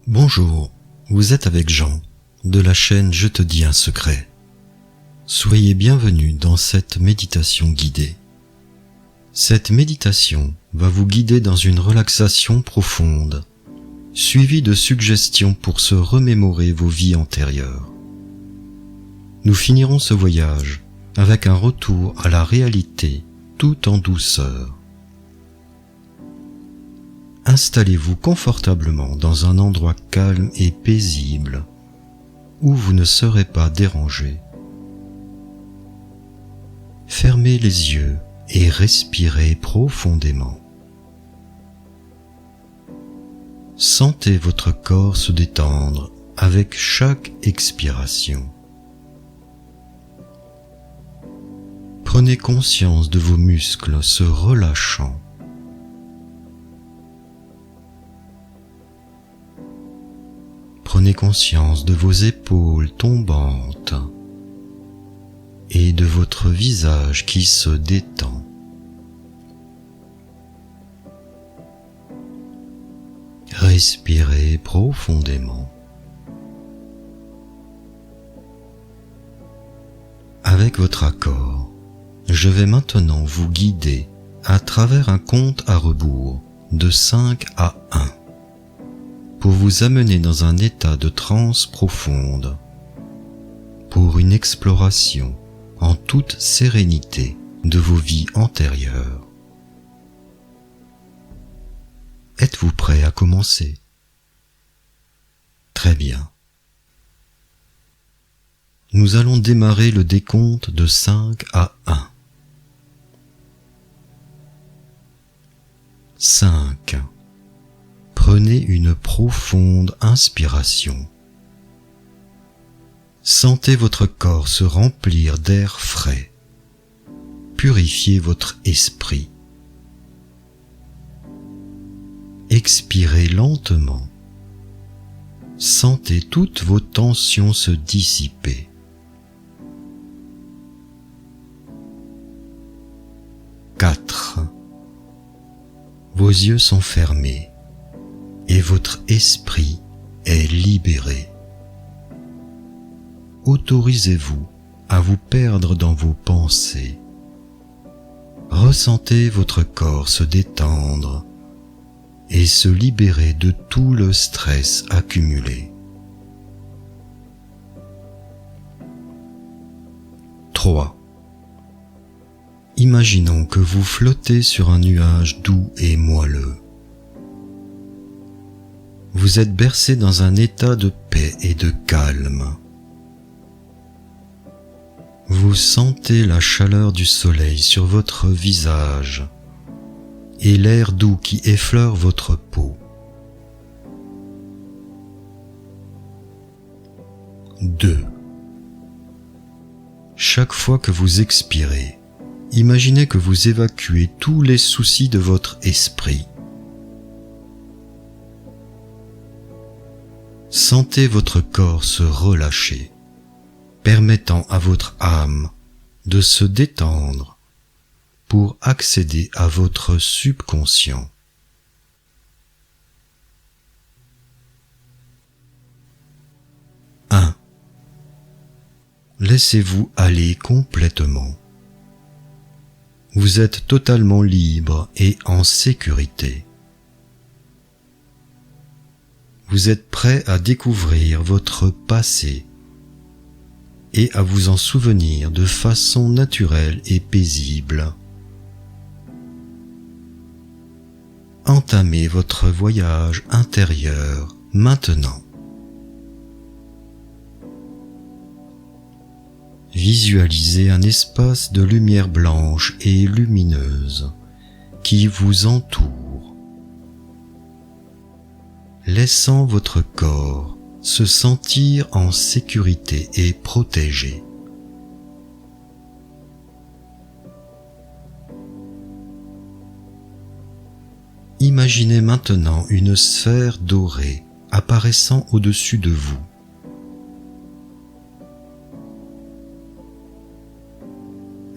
Bonjour, vous êtes avec Jean, de la chaîne Je te dis un secret. Soyez bienvenus dans cette méditation guidée. Cette méditation va vous guider dans une relaxation profonde, suivie de suggestions pour se remémorer vos vies antérieures. Nous finirons ce voyage avec un retour à la réalité tout en douceur. Installez-vous confortablement dans un endroit calme et paisible où vous ne serez pas dérangé. Fermez les yeux et respirez profondément. Sentez votre corps se détendre avec chaque expiration. Prenez conscience de vos muscles se relâchant. Prenez conscience de vos épaules tombantes et de votre visage qui se détend. Respirez profondément. Avec votre accord, je vais maintenant vous guider à travers un compte à rebours de 5 à 1. Pour vous amener dans un état de transe profonde, pour une exploration en toute sérénité de vos vies antérieures. Êtes-vous prêt à commencer? Très bien. Nous allons démarrer le décompte de 5 à 1. 5. Prenez une profonde inspiration. Sentez votre corps se remplir d'air frais. Purifiez votre esprit. Expirez lentement. Sentez toutes vos tensions se dissiper. Vos yeux sont fermés et votre esprit est libéré. Autorisez-vous à vous perdre dans vos pensées. Ressentez votre corps se détendre et se libérer de tout le stress accumulé. 3. Imaginons que vous flottez sur un nuage doux et moelleux. Vous êtes bercé dans un état de paix et de calme. Vous sentez la chaleur du soleil sur votre visage et l'air doux qui effleure votre peau. 2. Chaque fois que vous expirez, imaginez que vous évacuez tous les soucis de votre esprit. Sentez votre corps se relâcher, permettant à votre âme de se détendre pour accéder à votre subconscient. 1. Laissez-vous aller complètement. Vous êtes totalement libre et en sécurité. Vous êtes prêt à découvrir votre passé et à vous en souvenir de façon naturelle et paisible. Entamez votre voyage intérieur maintenant. Visualisez un espace de lumière blanche et lumineuse qui vous entoure, laissant votre corps se sentir en sécurité et protégé. Imaginez maintenant une sphère dorée apparaissant au-dessus de vous.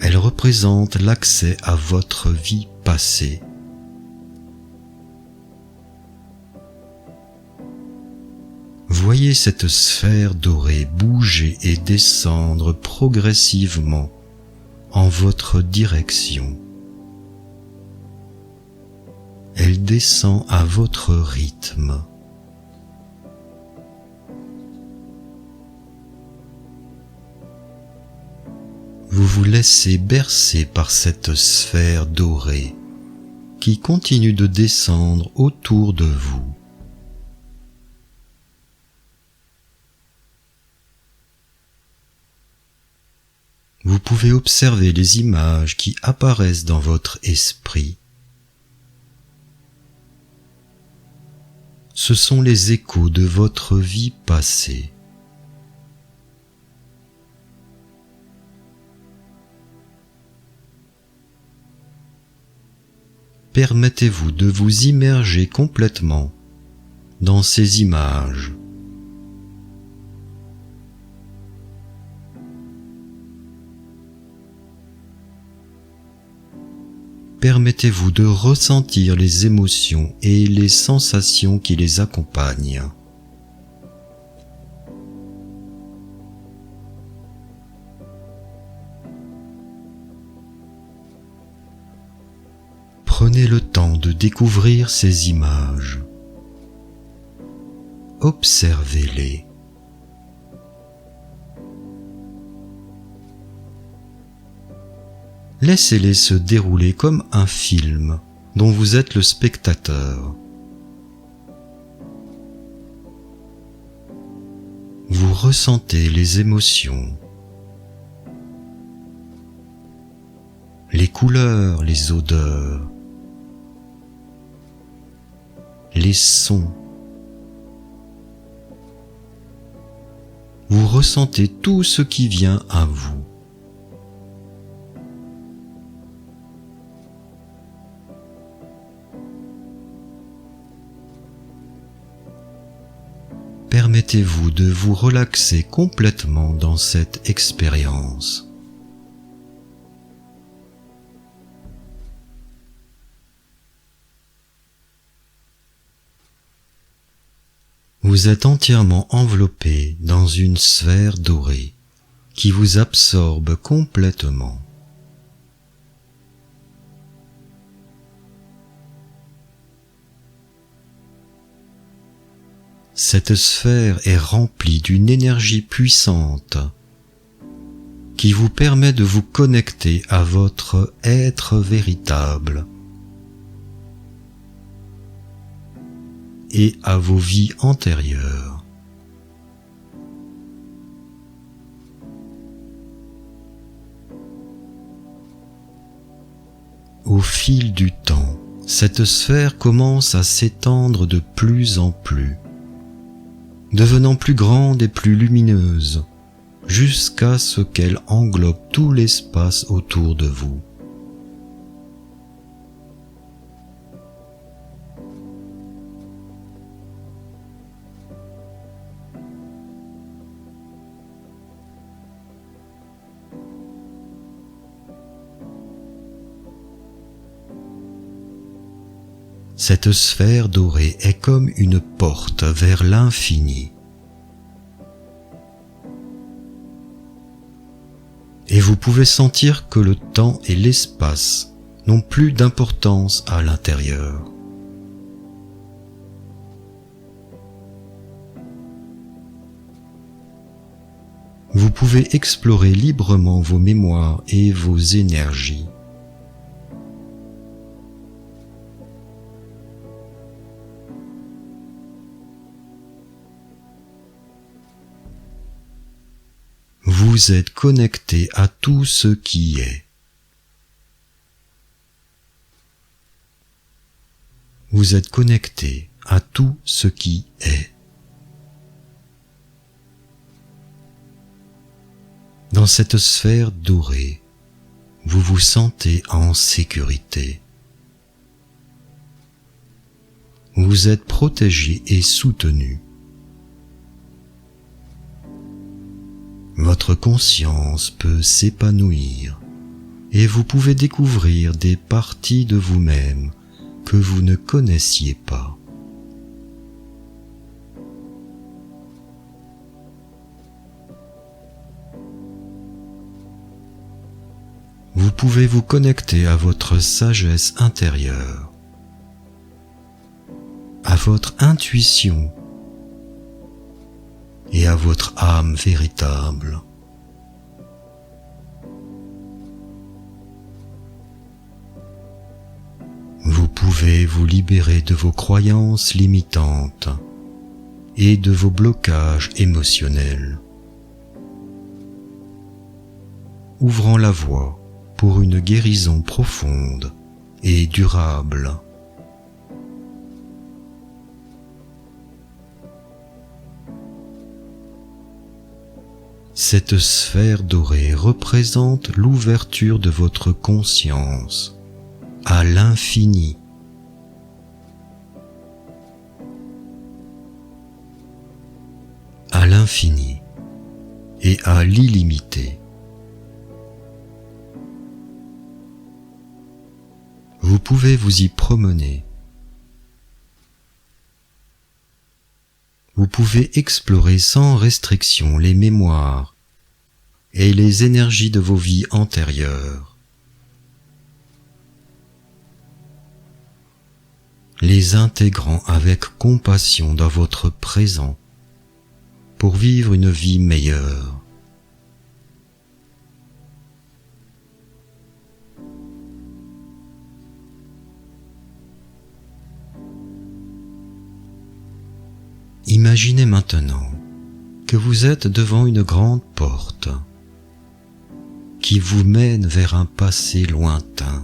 Elle représente l'accès à votre vie passée. Voyez cette sphère dorée bouger et descendre progressivement en votre direction. Elle descend à votre rythme. Vous vous laissez bercer par cette sphère dorée qui continue de descendre autour de vous. Vous pouvez observer les images qui apparaissent dans votre esprit. Ce sont les échos de votre vie passée. Permettez-vous de vous immerger complètement dans ces images. Permettez-vous de ressentir les émotions et les sensations qui les accompagnent. Prenez le temps de découvrir ces images. Observez-les. Laissez-les se dérouler comme un film dont vous êtes le spectateur. Vous ressentez les émotions, les couleurs, les odeurs, les sons. Vous ressentez tout ce qui vient à vous. Permettez-vous de vous relaxer complètement dans cette expérience. Vous êtes entièrement enveloppé dans une sphère dorée qui vous absorbe complètement. Cette sphère est remplie d'une énergie puissante qui vous permet de vous connecter à votre être véritable et à vos vies antérieures. Au fil du temps, cette sphère commence à s'étendre de plus en plus, devenant plus grande et plus lumineuse, jusqu'à ce qu'elle englobe tout l'espace autour de vous. Cette sphère dorée est comme une porte vers l'infini. Et vous pouvez sentir que le temps et l'espace n'ont plus d'importance à l'intérieur. Vous pouvez explorer librement vos mémoires et vos énergies. Vous êtes connecté à tout ce qui est. Vous êtes connecté à tout ce qui est. Dans cette sphère dorée, vous vous sentez en sécurité. Vous êtes protégé et soutenu. Votre conscience peut s'épanouir et vous pouvez découvrir des parties de vous-même que vous ne connaissiez pas. pouvez vous connecter à votre sagesse intérieure, à votre intuition et à votre âme véritable. Vous pouvez vous libérer de vos croyances limitantes et de vos blocages émotionnels, ouvrant la voie pour une guérison profonde et durable. Cette sphère dorée représente l'ouverture de votre conscience à l'infini. À l'infini et à l'illimité. Vous pouvez vous y promener. Vous pouvez explorer sans restriction les mémoires et les énergies de vos vies antérieures, les intégrant avec compassion dans votre présent pour vivre une vie meilleure. Imaginez maintenant que vous êtes devant une grande porte qui vous mène vers un passé lointain.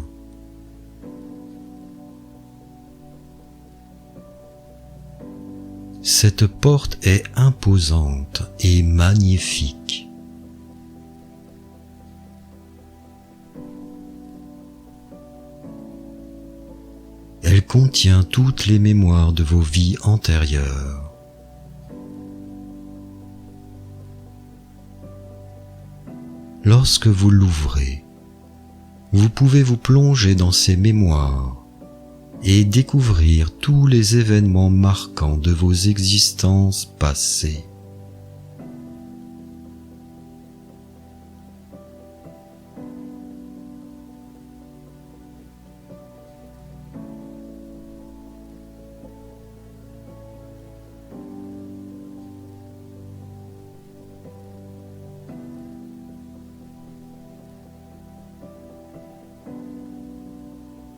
Cette porte est imposante et magnifique. Elle contient toutes les mémoires de vos vies antérieures. Lorsque vous l'ouvrez, vous pouvez vous plonger dans ces mémoires et découvrir tous les événements marquants de vos existences passées.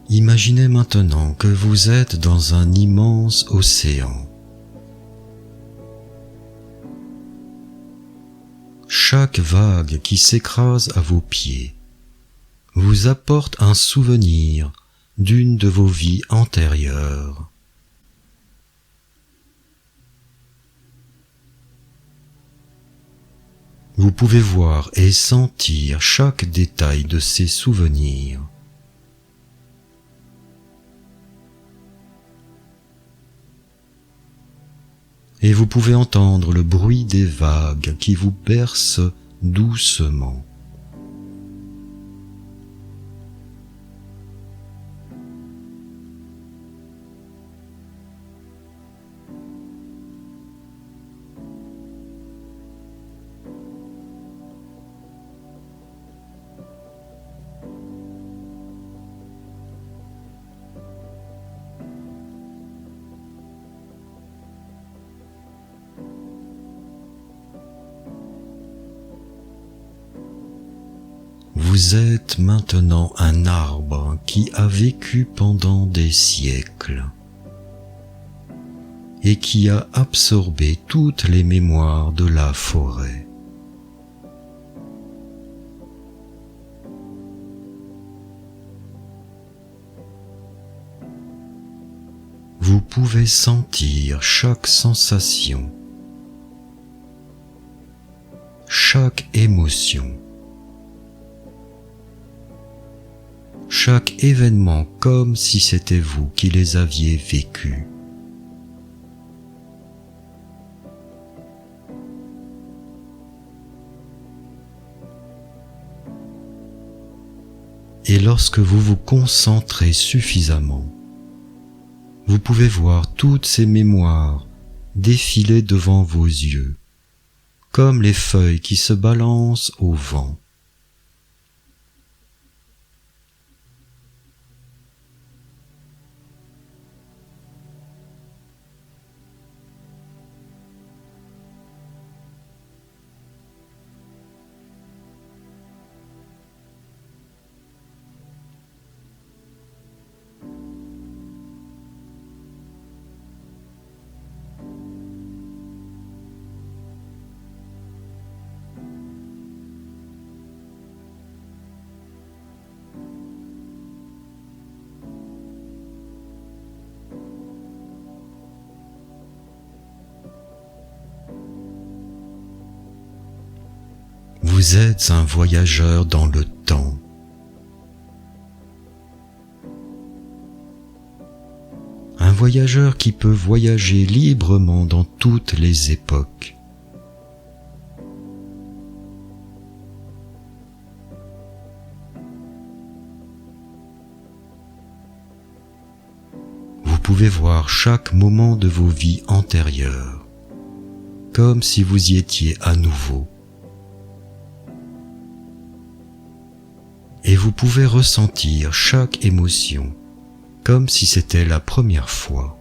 Imaginez maintenant que vous êtes dans un immense océan. Chaque vague qui s'écrase à vos pieds vous apporte un souvenir d'une de vos vies antérieures. Vous pouvez voir et sentir chaque détail de ces souvenirs. Et vous pouvez entendre le bruit des vagues qui vous bercent doucement. Vous êtes maintenant un arbre qui a vécu pendant des siècles et qui a absorbé toutes les mémoires de la forêt. Vous pouvez sentir chaque sensation, chaque émotion, chaque événement comme si c'était vous qui les aviez vécus. Et lorsque vous vous concentrez suffisamment, vous pouvez voir toutes ces mémoires défiler devant vos yeux, comme les feuilles qui se balancent au vent. Vous êtes un voyageur dans le temps. Un voyageur qui peut voyager librement dans toutes les époques. Vous pouvez voir chaque moment de vos vies antérieures, comme si vous y étiez à nouveau. Et vous pouvez ressentir chaque émotion, comme si c'était la première fois.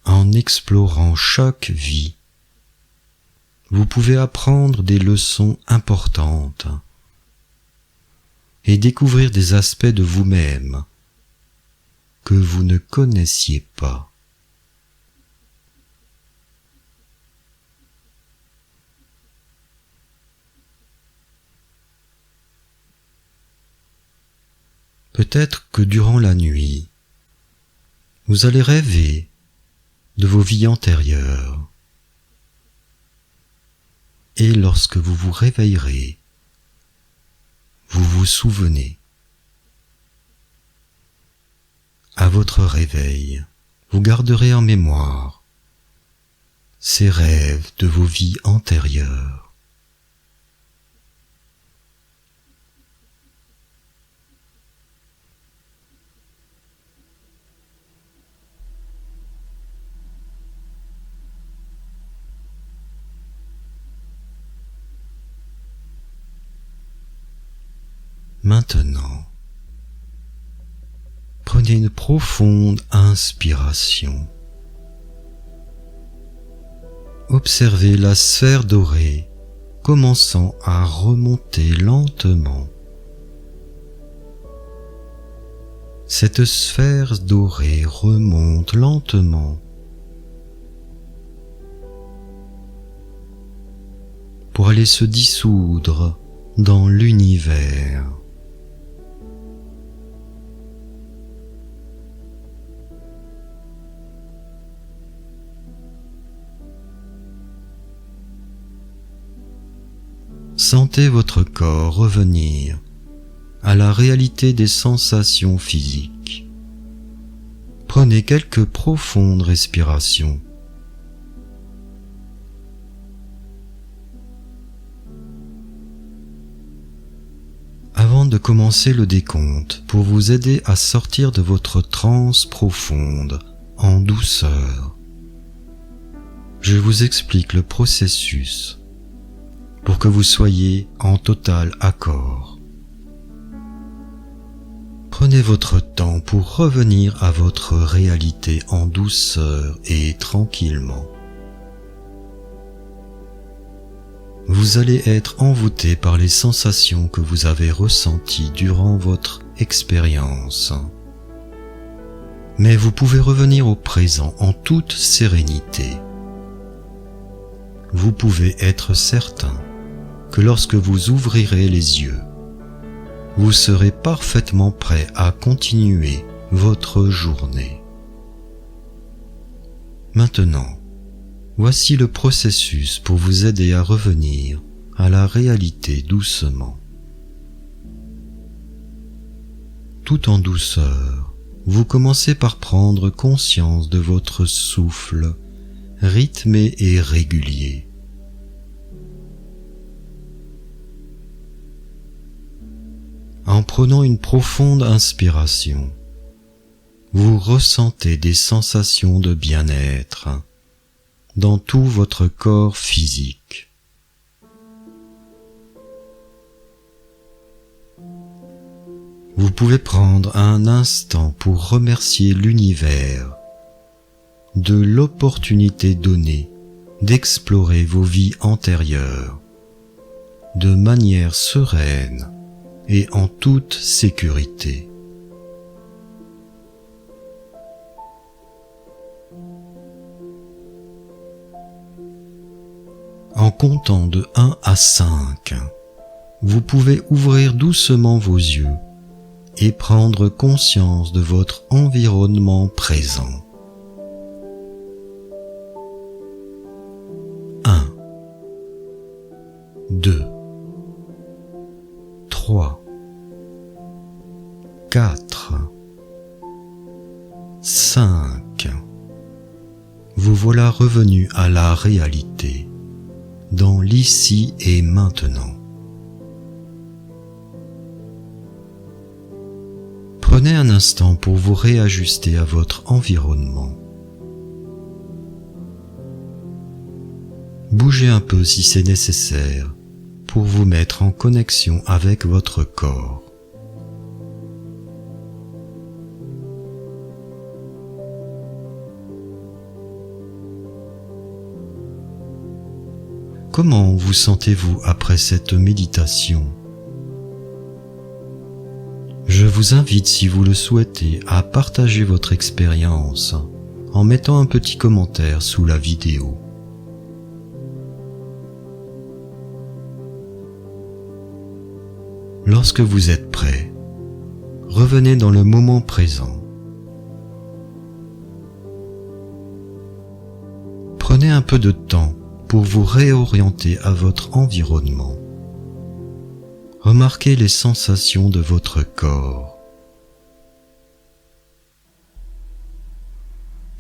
En explorant chaque vie, vous pouvez apprendre des leçons importantes et découvrir des aspects de vous-même que vous ne connaissiez pas. Peut-être que durant la nuit, vous allez rêver de vos vies antérieures. Et lorsque vous vous réveillerez, vous vous souvenez. À votre réveil, vous garderez en mémoire ces rêves de vos vies antérieures. Maintenant, prenez une profonde inspiration. Observez la sphère dorée commençant à remonter lentement. Cette sphère dorée remonte lentement pour aller se dissoudre dans l'univers. Sentez votre corps revenir à la réalité des sensations physiques. Prenez quelques profondes respirations. Avant de commencer le décompte, pour vous aider à sortir de votre transe profonde en douceur, je vous explique le processus pour que vous soyez en total accord. Prenez votre temps pour revenir à votre réalité en douceur et tranquillement. Vous allez être envoûté par les sensations que vous avez ressenties durant votre expérience. Mais vous pouvez revenir au présent en toute sérénité. Vous pouvez être certain que lorsque vous ouvrirez les yeux, vous serez parfaitement prêt à continuer votre journée. Maintenant, voici le processus pour vous aider à revenir à la réalité doucement. Tout en douceur, vous commencez par prendre conscience de votre souffle rythmé et régulier. En prenant une profonde inspiration, vous ressentez des sensations de bien-être dans tout votre corps physique. Vous pouvez prendre un instant pour remercier l'univers de l'opportunité donnée d'explorer vos vies antérieures de manière sereine et en toute sécurité. En comptant de 1 à 5, vous pouvez ouvrir doucement vos yeux et prendre conscience de votre environnement présent. 1, 2, 3, 4, 5. Vous voilà revenu à la réalité, dans l'ici et maintenant. Prenez un instant pour vous réajuster à votre environnement. Bougez un peu si c'est nécessaire pour vous mettre en connexion avec votre corps. Comment vous sentez-vous après cette méditation ? Je vous invite, si vous le souhaitez, à partager votre expérience en mettant un petit commentaire sous la vidéo. Lorsque vous êtes prêt, revenez dans le moment présent. Prenez un peu de temps pour vous réorienter à votre environnement. Remarquez les sensations de votre corps.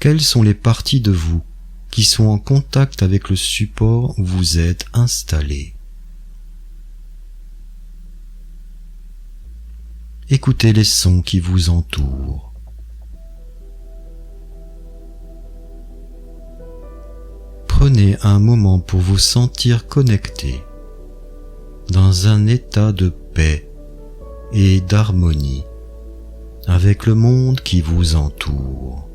Quelles sont les parties de vous qui sont en contact avec le support où vous êtes installé? Écoutez les sons qui vous entourent. Prenez un moment pour vous sentir connecté dans un état de paix et d'harmonie avec le monde qui vous entoure.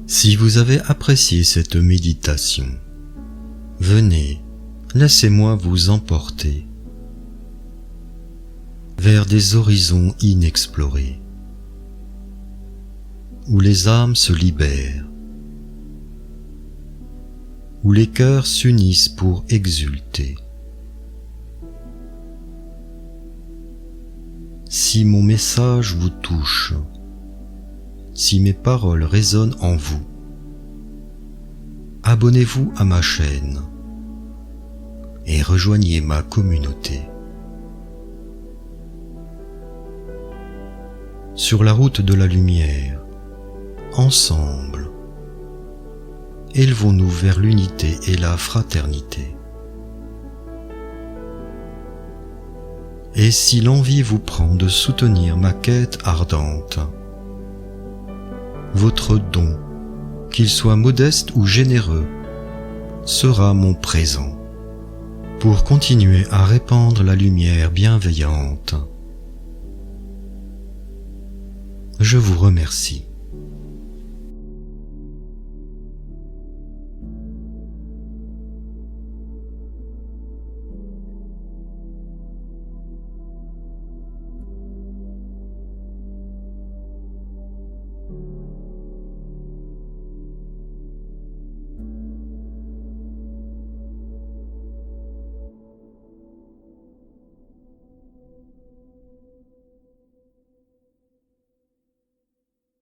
Si vous avez apprécié cette méditation, venez, laissez-moi vous emporter vers des horizons inexplorés, où les âmes se libèrent, où les cœurs s'unissent pour exulter. Si mon message vous touche, si mes paroles résonnent en vous, abonnez-vous à ma chaîne et rejoignez ma communauté. Sur la route de la lumière, ensemble, élevons-nous vers l'unité et la fraternité. Et si l'envie vous prend de soutenir ma quête ardente, votre don, qu'il soit modeste ou généreux, sera mon présent pour continuer à répandre la lumière bienveillante. Je vous remercie.